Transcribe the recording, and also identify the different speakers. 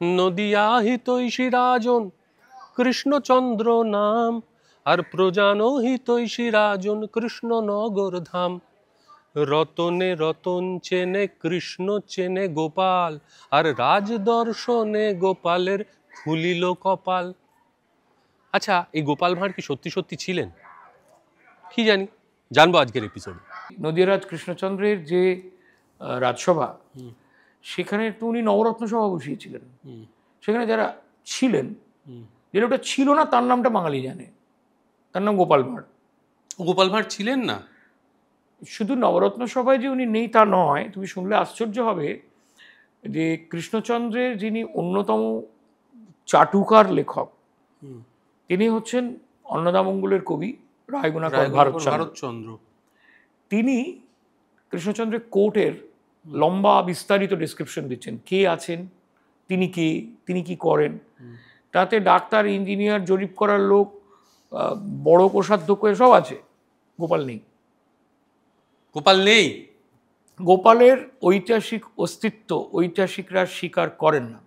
Speaker 1: নদিয়া হিতৈষী রাজন কৃষ্ণচন্দ্র নাম, আর প্রজান হিতৈষী রাজন কৃষ্ণনগর ধাম। রতনে রতন চেনে কৃষ্ণ চেনে গোপাল, আর রাজ দর্শনে গোপালের খুলিল কপাল। আচ্ছা, এই গোপাল ভাঁড় কি সত্যি সত্যি ছিলেন? কি জানি, জানবো আজকের এপিসোডে।
Speaker 2: নদিয়ারাজ কৃষ্ণচন্দ্রের যে রাজসভা, সেখানে তো উনি নবরত্ন সভা বসিয়েছিলেন। সেখানে যারা ছিলেন, যে লোকটা ছিল না তার নামটা বাঙালি জানে, তার নাম গোপাল ভাঁড়।
Speaker 1: গোপাল ভাঁড় ছিলেন না?
Speaker 2: শুধু নবরত্ন সভায় যে উনি নেই তা নয়, তুমি শুনলে আশ্চর্য হবে যে কৃষ্ণচন্দ্রের যিনি অন্যতম চাটুকার লেখক, তিনি হচ্ছেন অন্নদামঙ্গলের কবি রায়গুণাকর
Speaker 1: ভারতচন্দ্র।
Speaker 2: তিনি কৃষ্ণচন্দ্রের কোর্টের লম্বা বিস্তারিত ডেসক্রিপশন দিচ্ছেন, কে আছেন, তিনি কে, তিনি কি করেন। তাতে ডাক্তার, ইঞ্জিনিয়ার, জরিপ করার লোক, বড় কোষাধ্যক্ষ সব আছে। গোপাল নেই।
Speaker 1: গোপাল নেই।
Speaker 2: গোপালের ঐতিহাসিক অস্তিত্ব ঐতিহাসিকরা স্বীকার করেন না।